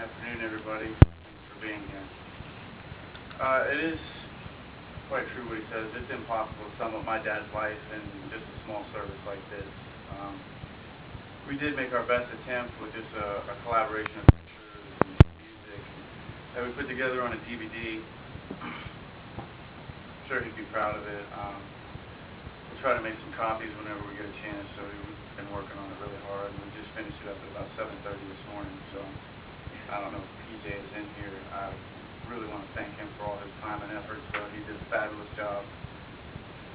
Afternoon, everybody. Thanks for being here. It is quite true what he says. It's impossible to sum up my dad's life in just a small service like this. We did make our best attempt with just a collaboration of pictures and music that we put together on a DVD. I'm sure he'd be proud of it. We'll try to make some copies whenever we get a chance. So we've been working on it really hard, and we just finished it up at about 7:30 this morning. So I don't know if PJ is in here. I really want to thank him for all his time and effort. So he did a fabulous job.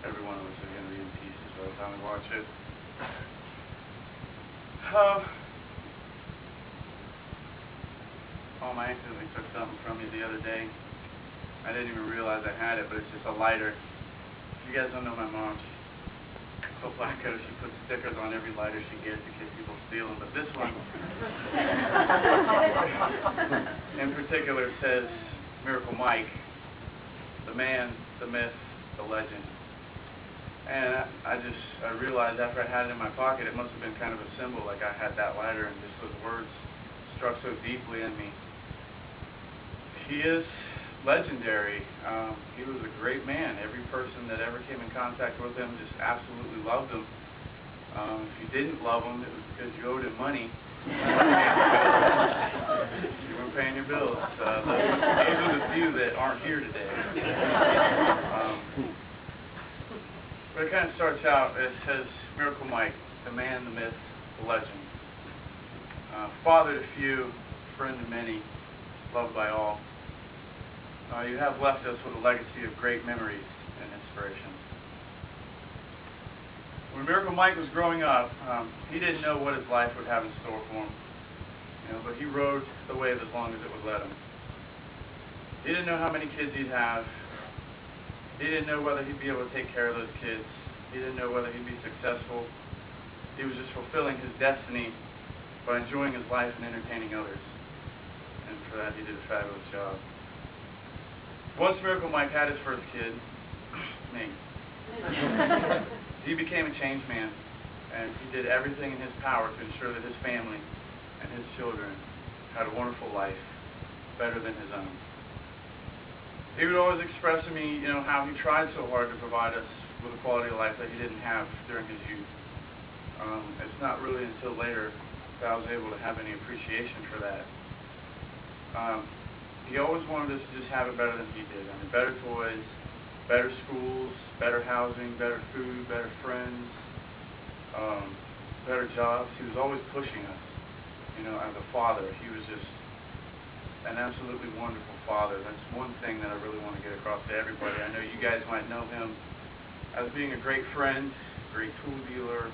Every one of us are going to be in pieces by the time we watch it. I accidentally took something from you the other day. I didn't even realize I had it, but it's just a lighter. If you guys don't know my mom, she's so blacko, she puts stickers on every lighter she gets in case people steal them. But this one, in particular, says Miracle Mike, the man, the myth, the legend. And I realized after I had it in my pocket, it must have been kind of a symbol, like I had that lighter, and just those words struck so deeply in me. He is legendary. He was a great man. Every person that ever came in contact with him just absolutely loved him. If you didn't love him, it was because you owed him money. You weren't paying your bills. Those are the few that aren't here today. But it kind of starts out, it says, Miracle Mike, the man, the myth, the legend. Father to few, friend to many, loved by all. You have left us with a legacy of great memories and inspiration. When Miracle Mike was growing up, he didn't know what his life would have in store for him. But he rode the wave as long as it would let him. He didn't know how many kids he'd have. He didn't know whether he'd be able to take care of those kids. He didn't know whether he'd be successful. He was just fulfilling his destiny by enjoying his life and entertaining others. And for that, he did a fabulous job. Once Miracle Mike had his first kid, me, he became a changed man, and he did everything in his power to ensure that his family and his children had a wonderful life, better than his own. He would always express to me, how he tried so hard to provide us with a quality of life that he didn't have during his youth. It's not really until later that I was able to have any appreciation for that. He always wanted us to just have it better than he did. Better toys, better schools, better housing, better food, better friends, better jobs. He was always pushing us. As a father, he was just an absolutely wonderful father. That's one thing that I really want to get across to everybody. I know you guys might know him as being a great friend, great tool dealer,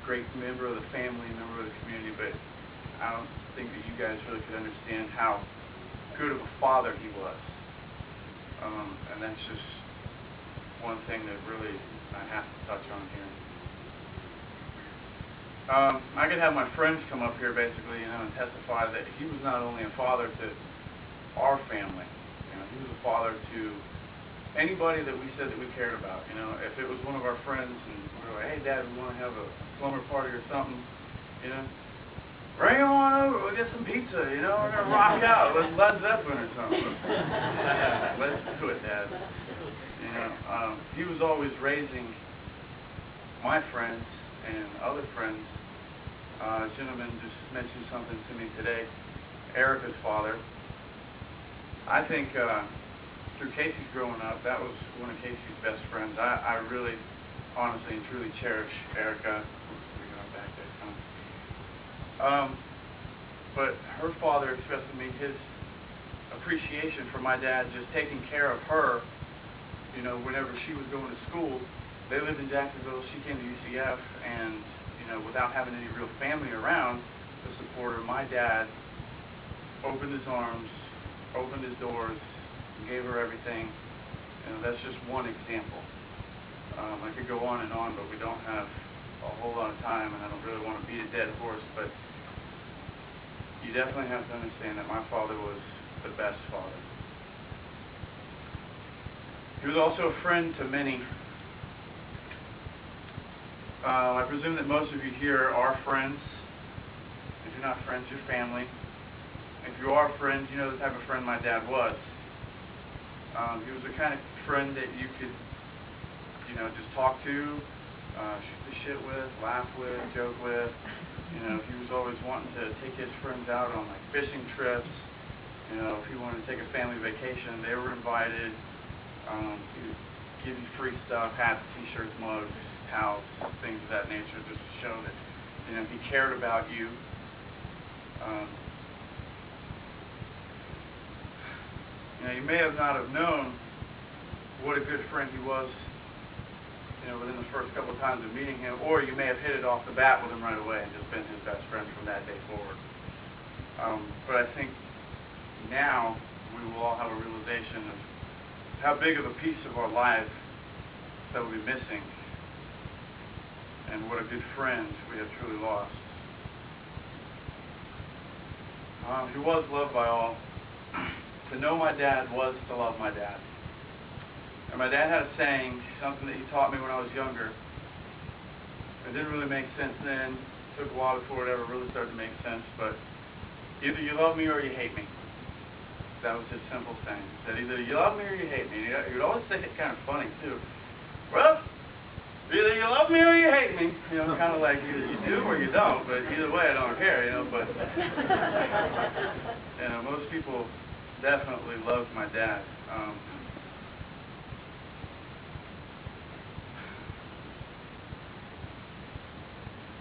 great member of the family, member of the community, but I don't think that you guys really could understand how good of a father he was. And that's just one thing that really I have to touch on here. I could have my friends come up here basically, and testify that he was not only a father to our family, he was a father to anybody that we said that we cared about. If it was one of our friends and we were like, hey Dad, we want to have a slumber party or something, bring him on over, we'll get some pizza, we're going to rock out, let's Led Zeppelin or something. Let's do it, Dad. He was always raising my friends and other friends. A gentleman just mentioned something to me today, Erica's father. I think through Casey's growing up, that was one of Casey's best friends. I really, honestly and truly cherish Erica. But her father expressed to me his appreciation for my dad just taking care of her, whenever she was going to school. They lived in Jacksonville, she came to UCF, and, without having any real family around to support her, my dad opened his arms, opened his doors, and gave her everything. That's just one example. I could go on and on, but we don't have a whole lot of time, and I don't really want to beat a dead horse, but you definitely have to understand that my father was the best father. He was also a friend to many. I presume that most of you here are friends. If you're not friends, you're family. if you are friends, you know the type of friend my dad was. He was the kind of friend that you could, you know, just talk to, shoot the shit with, laugh with, joke with. You know, he was always wanting to take his friends out on like fishing trips. You know, if he wanted to take a family vacation, they were invited. He would give you free stuff, hats, t-shirts, mugs, towels, things of that nature, just to show that, you know, he cared about you. You know, you may have not have known what a good friend he was, you know, within the first couple of times of meeting him, or you may have hit it off the bat with him right away and just been his best friend from that day forward. But I think now we will all have a realization of how big of a piece of our lives that we'll be missing, and what a good friend we have truly lost. He was loved by all. To know my dad was to love my dad. And my dad had a saying, something that he taught me when I was younger. It didn't really make sense then. It took a while before it ever really started to make sense, but either you love me or you hate me. That was his simple saying. He said, either you love me or you hate me. He would always say it kind of funny, too. Well, either you love me or you hate me. You know, kind of like either you do or you don't, but either way I don't care, you know, but you know, most people definitely loved my dad.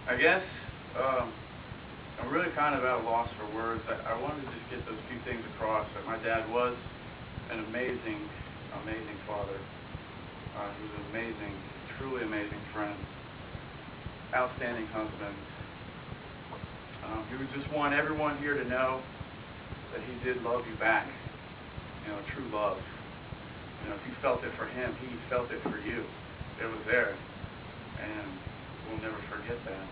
I guess I'm really kind of at a loss for words. I wanted to just get those few things across, that my dad was an amazing, amazing father. He was an amazing, truly amazing friend, outstanding husband. He would just want everyone here to know that he did love you back, you know, true love. You know, if you felt it for him, he felt it for you. It was there, and we'll never forget that.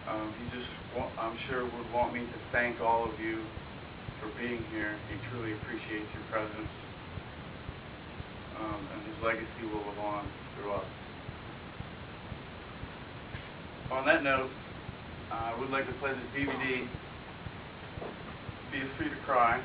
He just, I'm sure, would want me to thank all of you for being here. He truly appreciates your presence, and his legacy will live on through us. On that note, I would like to play this DVD, Be Free to Cry.